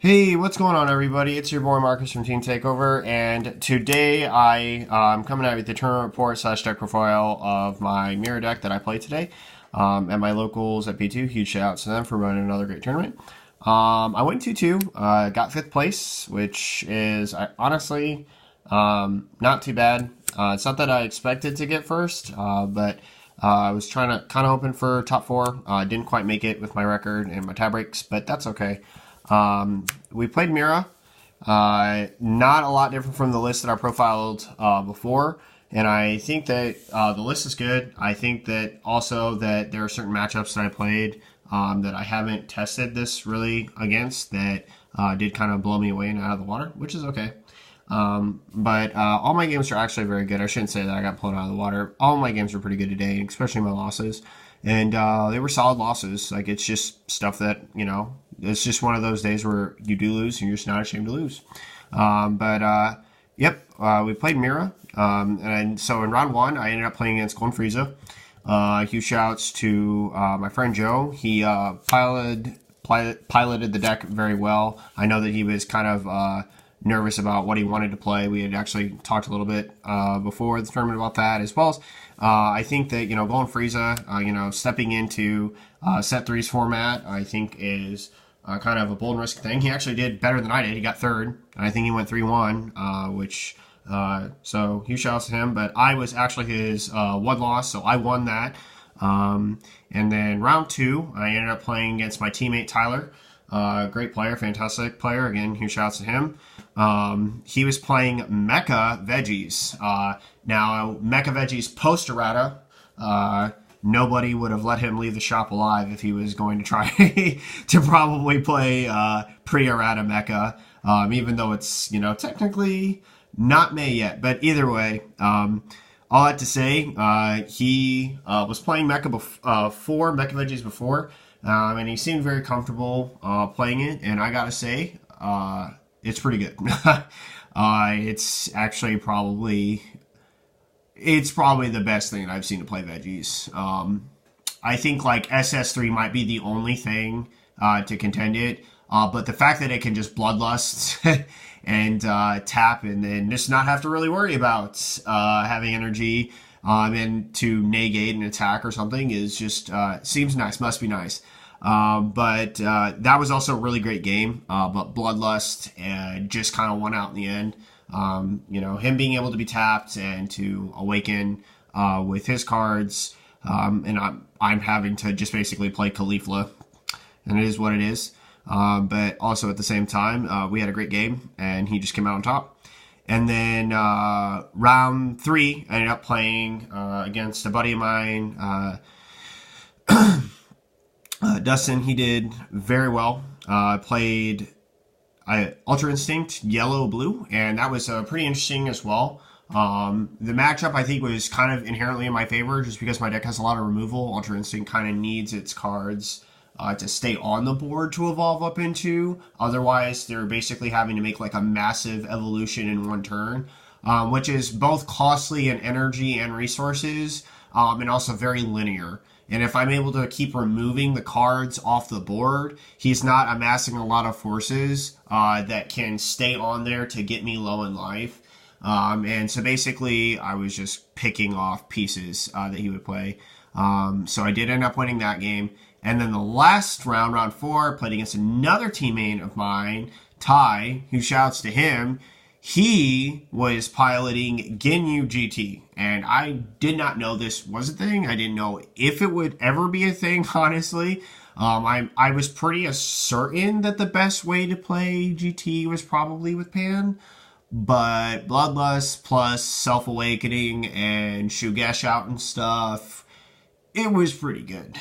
Hey, what's going on, everybody? It's your boy Marcus from Team Takeover, and today I'm coming out with the tournament report slash deck profile of my Mira deck that I played today at my locals at P2. Huge shout out to them for running another great tournament. I went 2-2, got 5th place, which is honestly not too bad. It's not that I expected to get first, but I was trying to kind of hoping for top 4. Didn't quite make it with my record and my tie breaks, but that's okay. We played Mira. Not a lot different from the list that I profiled before, and I think that the list is good. I think that also that there are certain matchups that I played that I haven't tested this really against that did kind of blow me away and out of the water, which is okay. But all my games are actually very good. I shouldn't say that I got blown out of the water. All my games were pretty good today, especially my losses. And they were solid losses. Like, it's just stuff that, it's just one of those days where you do lose and you're just not ashamed to lose. Yep, we played Mira. And so in round 1, I ended up playing against Golden Frieza. Huge shouts to my friend Joe. He piloted the deck very well. I know that he was kind of nervous about what he wanted to play. We had actually talked a little bit before the tournament about that, as well as I think that Golden Frieza, stepping into set 3's format, I think is kind of a bold and risky thing. He actually did better than I did. He got 3rd. I think he went 3-1, which so huge shouts to him. But I was actually his one loss, so I won that. And then round 2, I ended up playing against my teammate Tyler. Great player, fantastic player. Again, huge shouts to him. He was playing Mecha Veggies. Now, Mecha Veggies post errata. Nobody would have let him leave the shop alive if he was going to try to probably play pre-errata Mecha, even though it's, technically not May yet. But either way, all that to say, he was playing Mecha Mecha Veggies before, and he seemed very comfortable playing it. And I gotta say, it's pretty good. It's actually probably the best thing I've seen to play Veggies. I think like SS3 might be the only thing to contend it, but the fact that it can just Bloodlust and tap and then just not have to really worry about having energy and to negate an attack or something is just seems nice, must be nice. But that was also a really great game, but Bloodlust just kind of won out in the end. Him being able to be tapped and to awaken with his cards, and I'm having to just basically play Caulifla, and it is what it is. But also at the same time, we had a great game, and he just came out on top. And then round 3, I ended up playing against a buddy of mine, Dustin. He did very well. Played Ultra Instinct Yellow-Blue, and that was pretty interesting as well. The matchup, I think, was kind of inherently in my favor just because my deck has a lot of removal. Ultra Instinct kind of needs its cards to stay on the board to evolve up into. Otherwise, they're basically having to make like a massive evolution in one turn, which is both costly in energy and resources, and also very linear. And if I'm able to keep removing the cards off the board, he's not amassing a lot of forces that can stay on there to get me low in life. And so basically, I was just picking off pieces that he would play. So I did end up winning that game. And then the last round, round 4, played against another teammate of mine, Ty, who shouts to him. He was piloting Ginyu GT, and I did not know this was a thing. I didn't know if it would ever be a thing, honestly. I was pretty certain that the best way to play GT was probably with Pan, but Bloodlust plus Self-Awakening and Shugesh out and stuff, it was pretty good.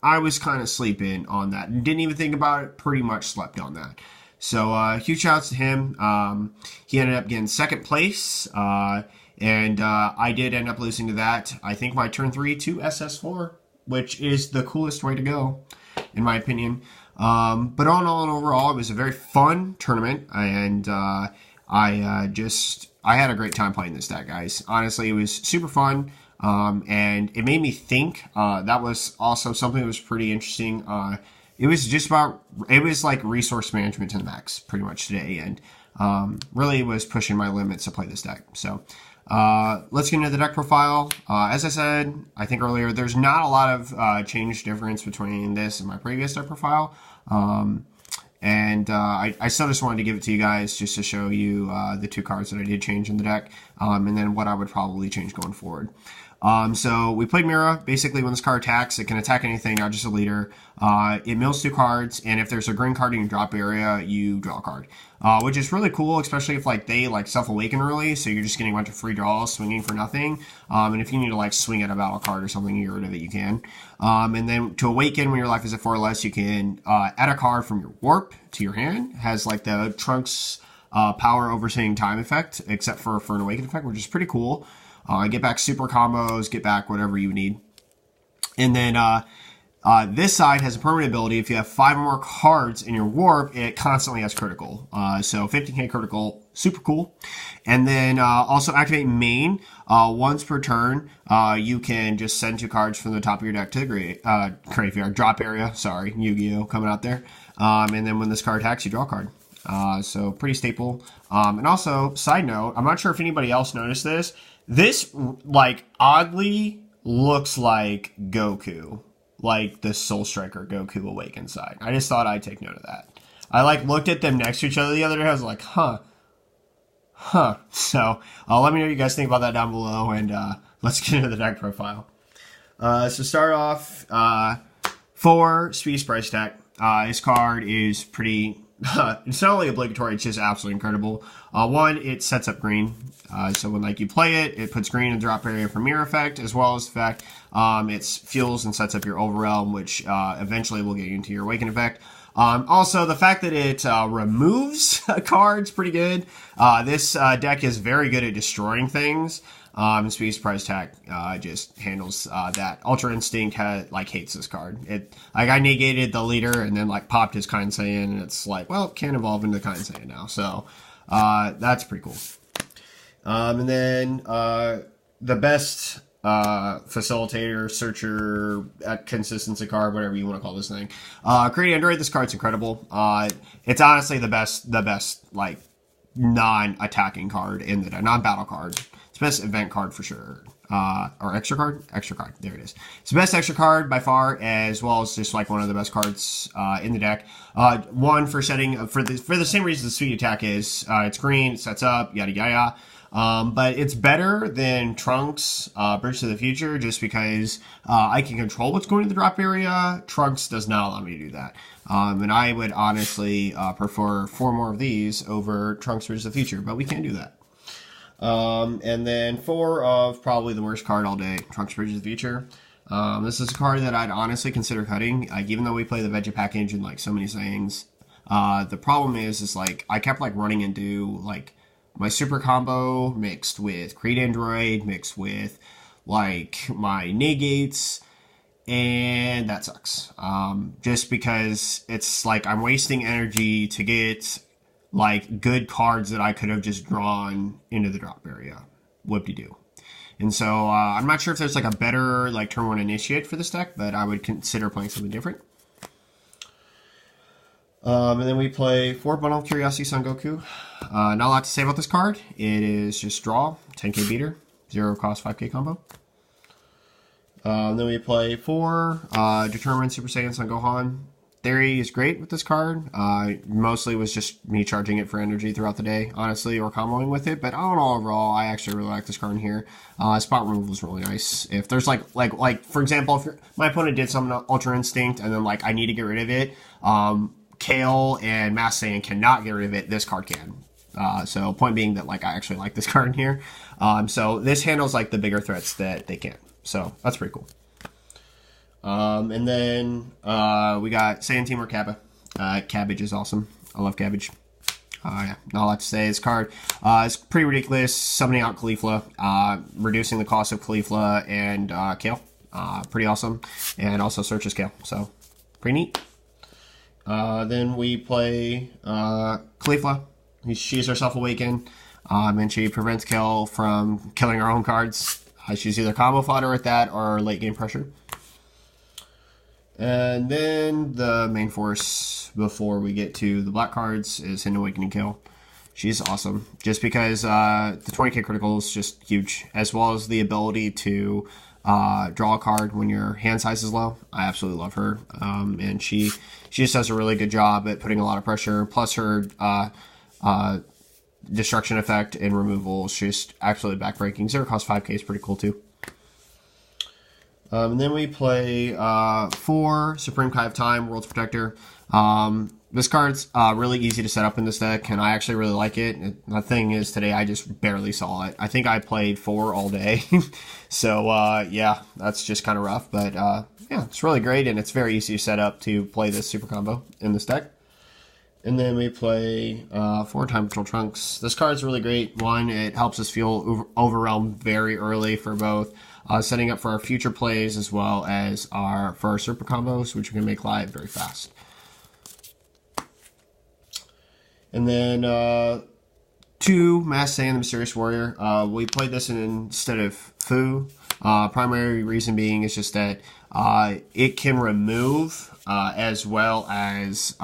I was kind of sleeping on that and didn't even think about it, pretty much slept on that. So huge shouts to him. He ended up getting 2nd place, and I did end up losing to that. I think my turn 3 to SS4, which is the coolest way to go, in my opinion. But all in all and overall, it was a very fun tournament, and I had a great time playing this deck, guys. Honestly, it was super fun. And it made me think. That was also something that was pretty interesting. it was just about, it was like resource management to the max pretty much today, and really was pushing my limits to play this deck. So let's get into the deck profile. As I said, I think earlier, there's not a lot of change difference between this and my previous deck profile. I still just wanted to give it to you guys just to show you the 2 cards that I did change in the deck, and then what I would probably change going forward. So we played Mira. Basically, when this card attacks, it can attack anything, not just a leader. It mills 2 cards, and if there's a green card in your drop area, you draw a card, which is really cool, especially if like they like self-awaken early, so you're just getting a bunch of free draws, swinging for nothing. And if you need to like swing at a battle card or something, you get rid of it, you can. And then to awaken when your life is at 4 or less, you can add a card from your warp to your hand. It has like the Trunks power overseeing time effect, except for an awaken effect, which is pretty cool. Get back super combos, get back whatever you need. And then this side has a permanent ability. If you have 5 more cards in your warp, it constantly has critical. So 15k critical, super cool. And then also activate main. Once per turn, you can just send 2 cards from the top of your deck to the graveyard. Drop area, sorry, Yu-Gi-Oh! Coming out there. And then when this card attacks, you draw a card. So pretty staple. And also, side note, I'm not sure if anybody else noticed this. This, like, oddly looks like Goku. Like the Soul Striker Goku Awakened side. I just thought I'd take note of that. I, like, looked at them next to each other the other day. I was like, huh. So, let me know what you guys think about that down below, and let's get into the deck profile. So start off, for Speed Price Tech. This card is pretty... it's not only obligatory, it's just absolutely incredible. 1, it sets up green. So when like you play it, it puts green in the drop area for Mirror effect, as well as the fact it fuels and sets up your Overwhelm, which eventually will get you into your Awaken effect. Also, the fact that it removes cards, pretty good. This deck is very good at destroying things. Speed Surprise Attack just handles that. Ultra Instinct hates this card. I negated the leader and then like popped his Kind Saiyan, and it's like, well, can't evolve into Kind Saiyan now. So that's pretty cool. And then the best facilitator, searcher, consistency card, whatever you want to call this thing. Create Android. This card's incredible. It's honestly the best like non-attacking card in the non-battle card. It's the best event card for sure. Or extra card? Extra card. There it is. It's the best extra card by far, as well as just like one of the best cards in the deck. 1 for setting for the same reason the Speed Attack is. It's green, it sets up, yada yada. But it's better than Trunks Bridge to the Future, just because I can control what's going to the drop area. Trunks does not allow me to do that. And I would honestly prefer 4 more of these over Trunks Bridge to the Future, but we can't do that. And then 4 of probably the worst card all day, Trunks Bridge to the Future. This is a card that I'd honestly consider cutting, even though we play the Veggie package and like so many things. The problem is like I kept like running into like my super combo mixed with Create Android, mixed with like my negates, and that sucks. Just because it's like I'm wasting energy to get like good cards that I could have just drawn into the drop area. Whoop-de-doo. And so I'm not sure if there's like a better like turn 1 initiate for this deck, but I would consider playing something different. And then we play 4 Bundle of Curiosity Son Goku. Not a lot to say about this card. It is just draw, 10k beater, 0 cost, 5k combo. Then we play 4 Determined Super Saiyan Son Gohan. Theory is great with this card. Mostly was just me charging it for energy throughout the day, honestly, or comboing with it. But all in all, overall, I actually really like this card in here. Spot removal is really nice. If there's like for example, if my opponent did summon Ultra Instinct and then like I need to get rid of it, Kale and Mass Saiyan cannot get rid of it. This card can. So point being that like I actually like this card in here. So this handles like the bigger threats that they can't. So that's pretty cool. And then we got Saiyan Team or Kappa. Cabbage is awesome. I love Cabbage. Yeah, not a lot to say. This card is pretty ridiculous. Summoning out Caulifla, reducing the cost of Caulifla and Kale. Pretty awesome. And also searches Kale. So pretty neat. Then we play Caulifla. She's herself awakened, and she prevents Kale from killing her own cards. She's either combo fodder with that or late game pressure. And then the main force before we get to the black cards is Hidden Awakening Kill. She's awesome, just because the 20k critical is just huge, as well as the ability to draw a card when your hand size is low. I absolutely love her, and she just does a really good job at putting a lot of pressure. Plus her destruction effect and removal is just absolutely backbreaking. 0 cost 5k is pretty cool too. And then we play 4 Supreme Kai of Time, World's Protector. This card's really easy to set up in this deck, and I actually really like it. The thing is, today I just barely saw it. I think I played 4 all day. So, yeah, that's just kind of rough. But, yeah, it's really great, and it's very easy to set up to play this super combo in this deck. And then we play 4 Time Patrol Trunks. This card's really great. One, it helps us feel overwhelmed very early for both setting up for our future plays as well as for our super combos, which we can make live very fast. And then 2 Mass Saiyan the Mysterious Warrior. We played this instead of Fu. Primary reason being is just that it can remove as well as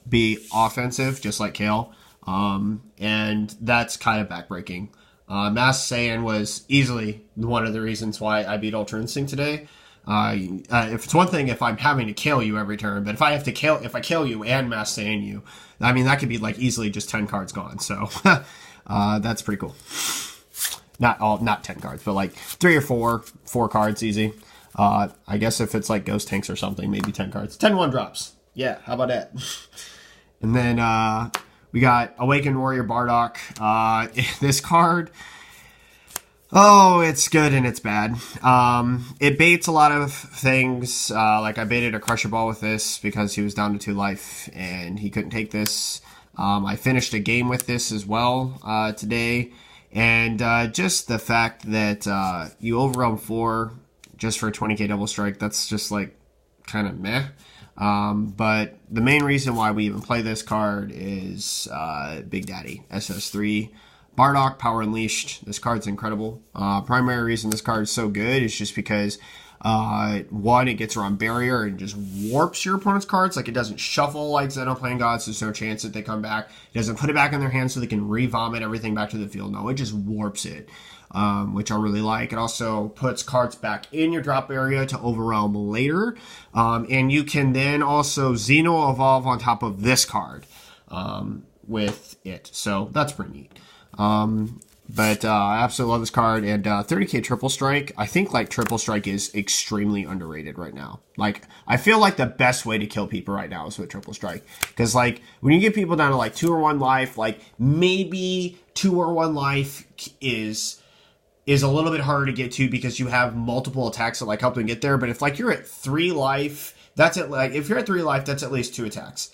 be offensive, just like Kale. And that's kind of backbreaking. Mass Saiyan was easily one of the reasons why I beat Ultra Instinct today. If it's one thing if I'm having to kill you every turn, but if I kill you and Mass Saiyan you, I mean that could be like easily just 10 cards gone. So that's pretty cool. Not 10 cards, but like 3 or 4 cards easy. I guess if it's like Ghost Tanks or something, maybe 10 cards. 10-1 drops. Yeah, how about that? And then we got Awakened Warrior Bardock. This card, oh, it's good and it's bad. It baits a lot of things. Like I baited a Crusher Ball with this because he was down to 2 life and he couldn't take this. I finished a game with this as well today. And just the fact that you overwhelm 4 just for a 20k double strike, that's just like kind of meh. But the main reason why we even play this card is Big Daddy, SS3. Bardock, Power Unleashed. This card's incredible. Primary reason this card is so good is just because, 1, it gets around barrier and just warps your opponent's cards. Like, it doesn't shuffle like Xenoplaying Gods. There's no chance that they come back. It doesn't put it back in their hands so they can re-vomit everything back to the field. No, it just warps it, which I really like. It also puts cards back in your drop area to overwhelm later. And you can then also Xeno Evolve on top of this card with it. So that's pretty neat. But I absolutely love this card. And 30k Triple Strike, I think like Triple Strike is extremely underrated right now. Like, I feel like the best way to kill people right now is with Triple Strike. Because like, when you get people down to like 2 or 1 life, like maybe 2 or 1 life is a little bit harder to get to because you have multiple attacks that like help them get there. But if like you're at 3 life, that's at like, if you're at 3 life, that's at least 2 attacks.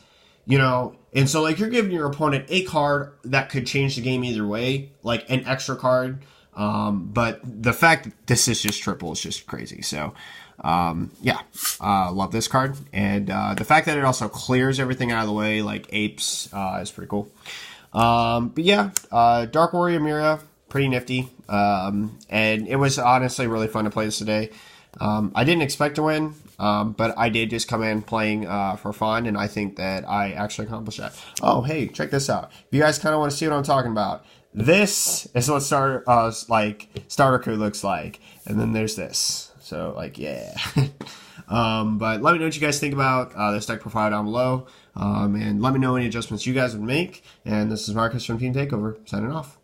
You know, and so like you're giving your opponent a card that could change the game either way, like an extra card. But the fact that this is just triple is just crazy. So, yeah, love this card. And the fact that it also clears everything out of the way, like apes, is pretty cool. But yeah, Dark Warrior Mira, pretty nifty. And it was honestly really fun to play this today. I didn't expect to win, but I did just come in playing for fun, and I think that I actually accomplished that. Oh, hey, check this out. If you guys kind of want to see what I'm talking about, this is what starter crew looks like, and then there's this. So, like, yeah. But let me know what you guys think about this deck profile down below, and let me know any adjustments you guys would make. And this is Marcus from Team Takeover, signing off.